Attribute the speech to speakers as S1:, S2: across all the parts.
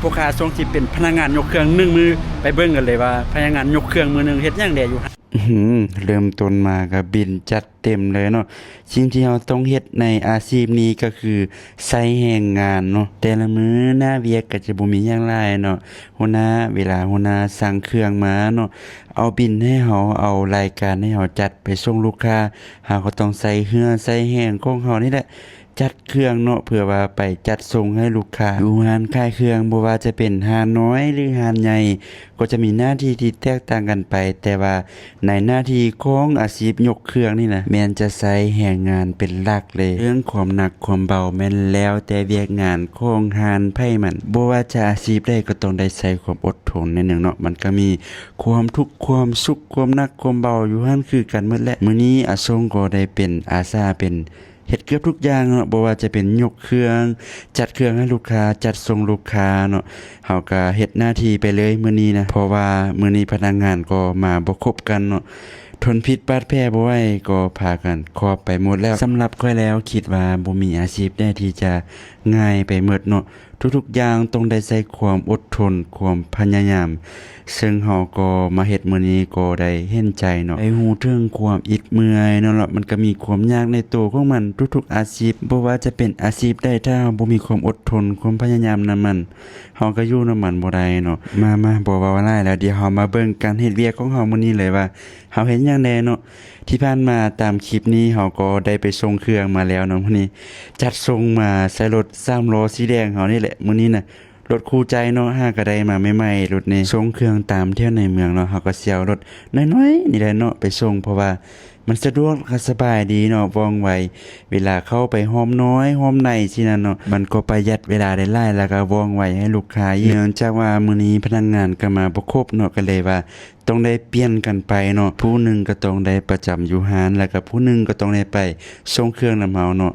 S1: พวกข้าทรงที่เป็นพนักงานยกเครื่อง1มือไปเบิ่งกันเลยว่าพนักงานยกเครื่องมือนึงเฮ็ดหยังแดอยู่เริ่มต้นมาก็บินจัดเต็มเลยเนาะสิ่งที่เราต้องเฮ็ดในอาชีพนี้ก็คือใช้แรงงานเนาะแต่ละมื้อหน้าเวียกก็จะบ่มีหยังหลายเนาะหัวหน้าเวลาหัวหน้าสั่งเครื่องมาเนาะเอาบินให้เราเอารายการให้เราจัดไปส่งลูกค้าเราก็ต้องใส่เหือใส่แรงของเรานี่แหละจัดเครื่องเนาะเพื่อว่าไปจัดส่งให้ลูกค้าอยู่ร้านขายเครื่องบ่ว่าจะเป็นร้านน้อยหรือร้านใหญ่ก็จะมีหน้าที่ที่แตกต่างกันไปแต่ว่าในหน้าที่ของอาชีพยกเครื่องนี่นะแม่นจะใช้แรงงานเป็นหลักเลยเรื่องความหนักความเบาแม่นแล้วแต่เวียกงานของร้านไผมันบ่ว่าจะอาชีพใดก็ต้องได้ใช้ความอดทนในหนึ่งเนาะมันก็มีความทุกข์ความสุขความหนักความเบาอยู่หั่นคือกันหมดแหละมื้อนี้อาทรงก็ได้เป็นอาสาเป็นเฮ็ดเกือบทุกอย่างเนาะบ่ว่าจะเป็นยกเครื่องจัดเครื่องให้ลูกค้าจัดส่งลูกค้าเนาะเฮาก็เฮ็ดหน้าที่ไปเลยมื้อนี้นะเพราะว่ามื้อนี้พนักงานก็มาบ่ครบกันเนาะทนพิษบาดแผลบ่ไหวก็พากันครอบไปหมดแล้วสำหรับข้อยแล้วคิดว่าบ่มีอาชีพใดที่จะง่ายไปหมดเนาะทุกๆอย่างต้องได้ใช้ความอดทนความพยายามซึ่งเฮาก็มาเฮ็ดมื้อนี้ก็ได้เห็นใจเนาะได้ฮู้ถึงความอิดเมื่อยเนาะมันก็มีความยากในตัวของมันทุกๆอาชีพบ่ว่าจะเป็นอาชีพใดถ้าเราบ่มีความอดทนความพยายามนำมันเฮาก็อยู่นำมันบ่ได้เนาะมาบ่เว้าหลายแล้วเดี๋ยวเฮามาเบิ่งการเฮ็ดเวียกของเฮามื้อนี้เลยว่าเฮาเฮ็ดหยังแน่เนาะที่ผ่านมาตามคลิปนี้เฮาก็ได้ไปส่งเครื่องมาแล้วเนาะมื้อนี้จัดส่งมาใส่รถ3ล้อสีแดงเฮานี่แหละมื้อนี้น่ะรถคู่ใจเนาะหาก็ได้มาใหม่ๆรถนี้ส่งเครื่องตามเที่ยวในเมืองเนาะเฮาก็เสี่ยวรถน้อยๆนี่แหละเนาะไปส่งเพราะว่ามันสะดวกสบายดีเนาะว่องไวเวลาเข้าไปห้อมน้อยห้อมในสินั่นเนาะมันก็ประหยัดเวลาได้หลายแล้วก็ว่องไวให้ลูกค้าเนื่องจากว่ามื้อนี้พนักงานก็มาบ่ครบเนาะก็เลยว่าต้องได้เปลี่ยนกันไปเนาะผู้หนึงก็ต้องได้ประจำอยู่ร้านแล้วก็ผู้หนึงก็ต้องได้ไปส่งเครื่องนำเฮาเนาะ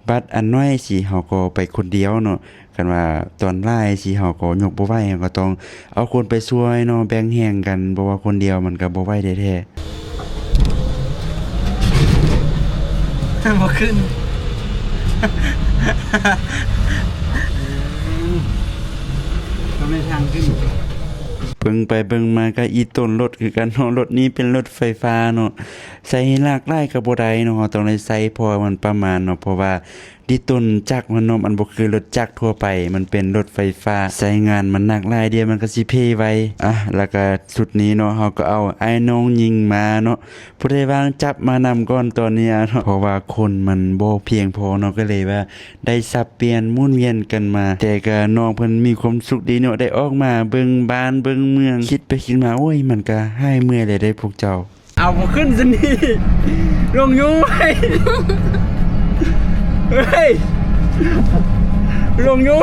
S1: บัดอันน้อยสิเฮาก็ไปคนเดียวเนาะกันว่าตอนหลายสิเฮาก็ยกบ่ไหวเฮาก็ต้องเอาคนไปช่วยเนาะแบ่งแรงกันบ่ว่าคนเดียวมันก็บ่ไหวแท้ๆ
S2: บ่ขึ้นก็ไม่ทางขึ้น
S1: เบิ่งไปเบิ่งมาก็อีต้นรถคือกันเนาะรถนี้เป็นรถไฟฟ้าเนาะใส่หลากหลายก็บ่ได้เนาะต้องได้ใส่พอมันประมาณเนาะเพราะว่าดิต้นจักรมันเนาะมันบ่คือรถจักรทั่วไปมันเป็นรถไฟฟ้าใช้งานมันหนักหลายเดียวมันก็สิเพไว้แล้วก็สุดนี้เนาะเฮาก็เอาไอ้น้องยิงมาเนาะผู้ใดว่างจับมานำก่อนตอนนี้เนาะเพราะว่าคนมันบ่เพียงพอเนาะก็เลยว่าได้สับเปลี่ยนหมุนเวียนกันมาแต่ก็น้องเพิ่นมีความสุขดีเนาะได้ออกมาเบิ่งบ้านเบิ่งเมืองคิดไปคิดมาโอ้ยมันก็หายเมื่อยเลยได้พวกเจ้า
S2: เอาบ่ขึ้นซะนี่ลงอยู่เฮ้ยลงอยู่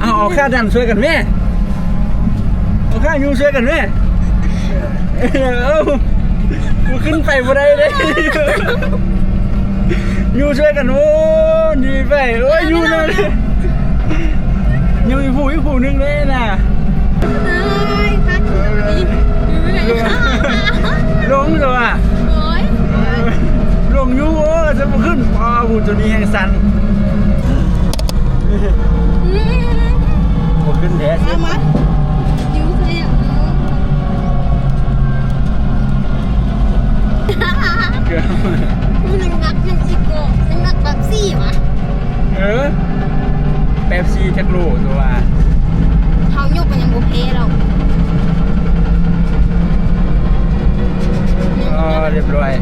S2: เอาค่าดันช่วยกันแม่เอาค่าอยู่ช่วยกันแม่เอาบ่ขึ้นไปบ่ได้เลยอยู่ช่วยกันโอ้ดีไปโอ้ยอยู่เลยอยู่อีผู้นึงเลยน่ะลงเลยอ่ะลงยูโอ้จะมาขึ้นหูตัวนี้แห่งสันมาขึ้นแท้สิมันยูเสีย
S3: มันนักมันอีโก้มันนักแบบซี่วะ
S2: เป๊ปซี่จักรูตัว
S3: เขาโยกมันยังโอเคเรา
S2: เรียบร้อย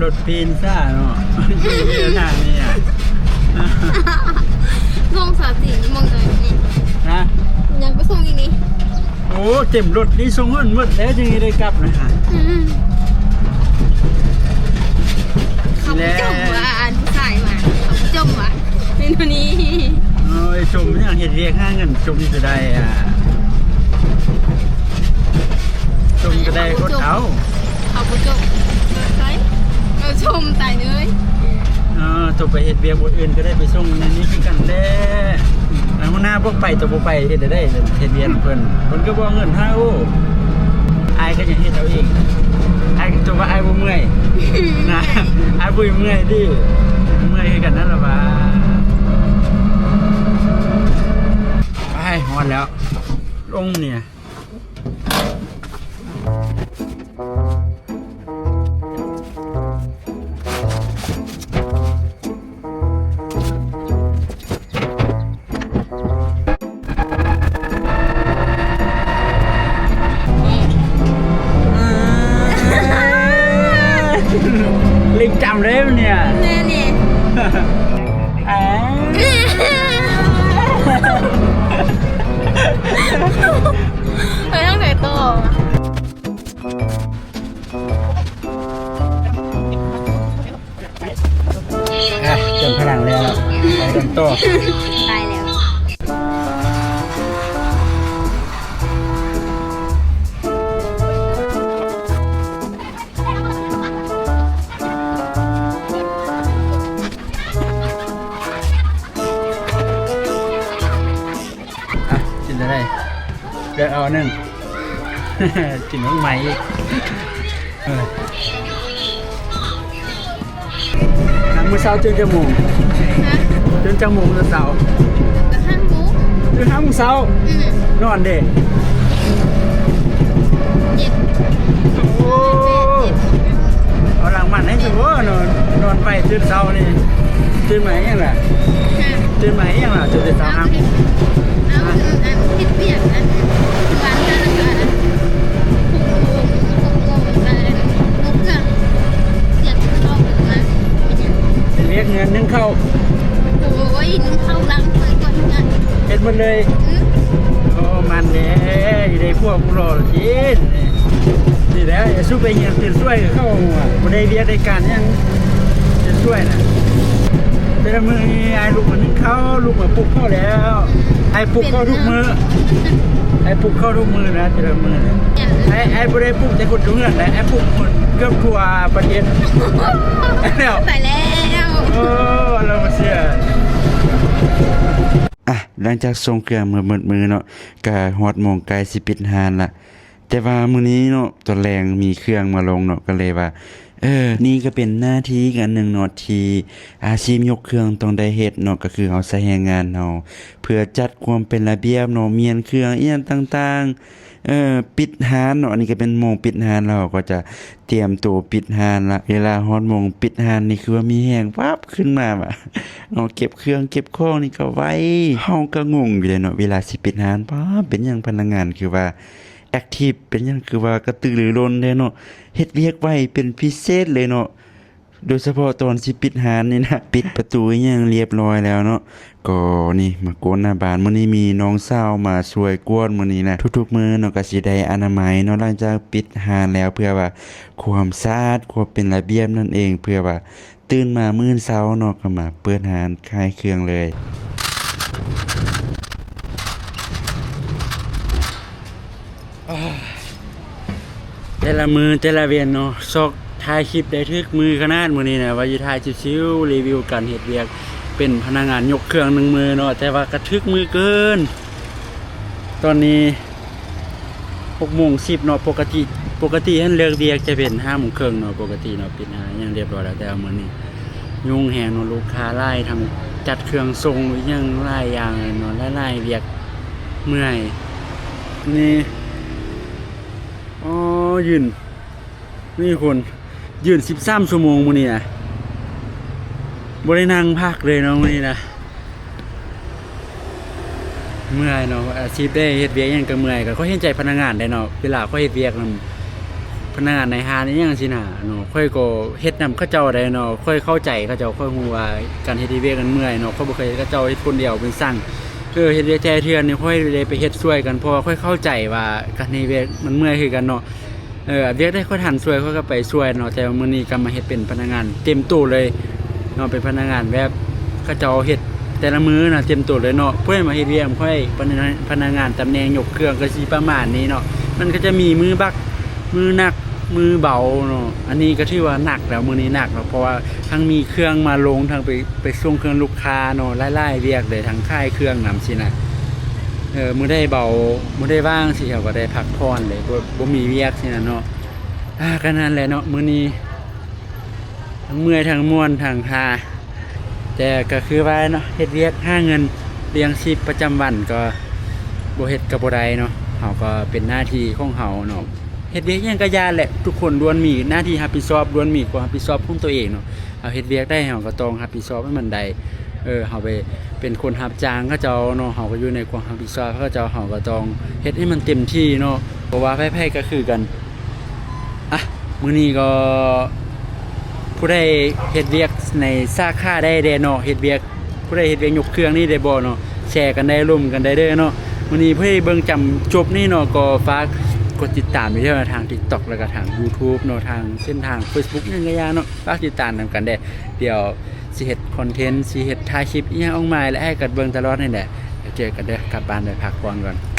S2: รถปีนซ่าเนาะอยู่ที่ทางนี้อ่ะ
S3: ส่ง3-4ชั่วโมงเลยนี่
S2: นะ
S3: ยังไปส่งอีกนี่
S2: โอ้เต็มรถนี่ส่งเงินหมดแล้วจึงได้กลับนะฮะ
S3: เขาจมว่ะผู้ชายมาเขาจมว่ะเมนูนี้
S2: โอ้ยจมอย่างเห็ดเรียกห้าเงินจมจะได้จมก็ได้ก็เอา
S3: เขาก็จมใช่เราชมตายเลย
S2: จบไปเห็ดเบียร์บทอื่นก็ได้ไปส่งในนี้คือกันแล้แล้วหน้าพวกไปตัวไปเห็ดได้เห็ดเบียร์เพิ่นก็บอกเงิน5โอ้ไอ้ก็ยังเห็ดเอาเองไอ้ตัวว่าไอ้บ่เมื่อยนะไอ้บ่เมื่อยดิเมื่อยคือกันนั่นแหละว่า แล้วลงเนี่ยลิงจำได้ไหมเนี่ย
S3: แม่นี่
S2: อ๋อ
S3: ไปตั้งแต่โต
S2: จนพลังแล้วไปกันต่อ
S3: ตายแล้ว
S2: กินอะไรเลือกเอาหนึ่ง กินน้องใหม่อีกน้ำมือเช้าจนจมูก
S3: ฮะ
S2: จนจมูกจะเสา
S3: กระทั่งหมู
S2: จนห้าโมงเช้า นอนเด็ก
S3: เจ็บ
S2: โอ้เอาหลังมันให้สิว่านอนไปตื่นเช้านี่ตื่นไหมยังล่ะตื่นไหมยังล่ะตื่นแต่เช้าครับ
S3: เอาอันผิดเปียกอันร้านกันแล้วกัน6 โมงอะไรลูกเครื่องเสียบเข้ามา
S2: เรียกเงินนึ่งเข้า
S3: โอ้ยนุ่งเข้าล้างเลยก่อนงาน
S2: เห็นหมดเลยโอ้มันเนี่ยอยู่ในพวกกูรอจีนนี่แหละอย่าสู้ไปเงี้ยตื่นช่วยเข้าหัวบ่ได้เรียกได้การยังจะช่วยนะแต่ละมือไอ้ลูกมันนึ่งเข้าลูกมาปลุกเข้าแล้วไอ้ปลุกเข้าทุกมือไอ้ปลุกเข้าทุกมือนะแต่ละมือนะไอ้บ่ได้ปลุกแต่คนทุกเงินนะไอ้ปลุกคนเกือบทั่วประเทศแล้ว
S3: ไปแล้ว
S2: โอ้เรามาเสีย
S1: อ่ะหลังจากส่งเครื่องมือเนาะก็ฮอดโมงไกลสิปิดหานละแต่ว่ามื้อนี้เนาะตอนแรงมีเครื่องมาลงเนาะก็เลยว่านี่ก็เป็นหน้าที่กันหนึ่งเนาะที่อาชีพยกเครื่องต้องได้เฮ็ดเนาะก็คือเฮาใช้แรงงานเฮาเพื่อจัดความเป็นระเบียบเนาะเมียนเครื่องอีหยังต่างๆปิดหานเนาะอันนี้ก็เป็นโมงปิดหานแล้วก็จะเตรียมตัวปิดหานละเวลาฮอดโมงปิดหานนี่คือว่ามีแฮงวับขึ้นมาว่ะ เนาะเก็บเครื่องเก็บของนี่ก็ไว้เฮาก็งงอยู่เลยเนาะเวลาสิปิดหานป้าเป็นหยังพนักงานคือว่าแอคทีฟเป็นหยังคือว่ากระตือรือร้นเลยเนาะเฮ็ดเวียกไว้เป็นพิเศษเลยเนาะโดยเฉพาะตอนสิปิดหานนี่นะปิดประตูอิหยังเรียบร้อยแล้วเนาะก็นี่มากวนหน้าบ้านมื้อนี้มีน้องสาวมาช่วยกวนมื้อนี้นะทุกๆมื้อเนาะก็สิได้อนามัยเนาะหลังจากปิดหานแล้วเพื่อว่าความสะอาดความเป็นระเบียบนั่นเองเพื่อว่าตื่นมามื้อเช้าเนาะก็มาเปิดหานขายเครื่องเลย
S2: แต่ละมือแต่ละเวียนเนาะซอกถ่ายคลิปได้ทึกมือขนาดมื้อนี้นะว่าอยู่ถ่ายชิวๆรีวิวการเฮ็ดเวียกเป็นพนักงานยกเครื่องหนึ่งมือเนาะแต่ว่ากระทึกมือเกิน ตอนนี้6:10เนาะปกติท่านเลิกเวียกจะเป็น5:30เนาะปกติเนาะปิดหายังเรียบร้อยแล้วแต่ว่ามื้อนี้ยุ่งแฮงเนาะลูกค้าหลายทั้งจัดเครื่องส่งอีกอย่างหลายอย่างเลยเนาะหลายๆเวียกเมื่อยนี่อ๋อยืนนี่คนยืน13ชั่วโมงมื้อนี้นะบ่ได้นั่งพักเลยเนาะมื้อนี้นะเมื่อยเนาะอาชีพได้เฮ็ดเวียกหยังก็เมื่อยก็ค่อยเห็นใจพนักงานได้เนาะเวลาค่อยเฮ็ดเวียกนำพนักงานในห้างนี่จังซี่น่ะเนาะค่อยก็เฮ็ดนำเขาเจ้าได้เนาะค่อยเข้าใจเขาเจ้าค่อยฮู้ว่าการเฮ็ดเวียกกันเมื่อยเนาะค่อยบ่เคยเขาเจ้าเฮ็ดคนเดียวเป็นสั่งเฮ็ดเวียกแต่เทื่อนี่ค่อยได้ไปเฮ็ดช่วยกันเพราะว่าค่อยเข้าใจว่าการเฮ็ดเวียกมันเมื่อยคือกันเนาะเวียกได้ค่อยทันช่วยค่อยก็ไปช่วยเนาะแต่ว่ามื้อนี้ก็มาเฮ็ดเป็นพนักงานเต็มตู้เลยเนาะเป็นพนักงานแบบเขาเจ้าเฮ็ดแต่ละมื้อน่ะเต็มตัวเลยเนาะเพื่อมาเฮ็ดเวียกค่อยพนักงานตำแหน่งยกเครื่องก็สิประมาณนี้เนาะมันก็จะมีมือบักมือหนักมือเบาเนาะอันนี้ก็ถือว่าหนักแล้วมื้อนี้หนักเนาะเพราะว่าทั้งมีเครื่องมาลงทั้งไปส่งเครื่องลูกค้าเนาะหลายๆเวียกเลยทั้งค่ายเครื่องนำสินะมื้อได้เบามื้อได้ว่างสิเขาก็ได้พักผ่อนเลยบ่มีเวียกสินะเนาะก็นั่นแหละเนาะมื้อนี้ทั้งเมื่อยทั้งม่วนทั้งทาแต่ก็คือว่าเนาะเฮ็ดเวียกหาเงินเลี้ยงชีพประจำวันก็ บ่เฮ็ดก็บ่ได้เนาะเฮาก็เป็นหน้าที่ของเฮาเนาะเฮ็ดเวียกหยังก็ย่าแหละทุกคนล้วนมีหน้าที่รับผิดชอบล้วนมีความรับผิดชอบของตัวเองเนาะเอาเฮ็ดเวียกได้เฮาก็ต้องรับผิดชอบให้มันได้เฮาไปเป็นคนรับจ้างเขาเจ้าเนาะเฮาก็อยู่ในความรับผิดชอบเขาเจ้าเฮาก็ต้องเฮ็ดให้มันเต็มที่เนาะเพราะว่าไผๆก็คือกันอ่ะมื้อนี้ก็ผู้ใดเฮ็ดเวียกในสาขาได้เนาะเฮ็ดเวียกผู้ใดเฮ็ดเวียกยกเครื่องนี่ได้บ่เนาะแชร์กันได้ร่วมกันได้เด้อเนาะมื้อนี้ผู้ใดเบิ่งจำจบนี่เนาะก็ฝากกดติดตามอยู่ที่ทาง TikTok แล้วก็ทาง YouTube เนาะทางเส้นทาง Facebook นั่นก็อย่าเนาะฝากติดตามนำกันได้เดี๋ยวสิเฮ็ดคอนเทนต์สิเฮ็ดถ่ายคลิปอีหยังออกมาแล้วให้กันเบิ่งตลอดนี่แหละเดี๋ยวเจอกันเด้อกลับบ้านไปพักผ่อนก่อน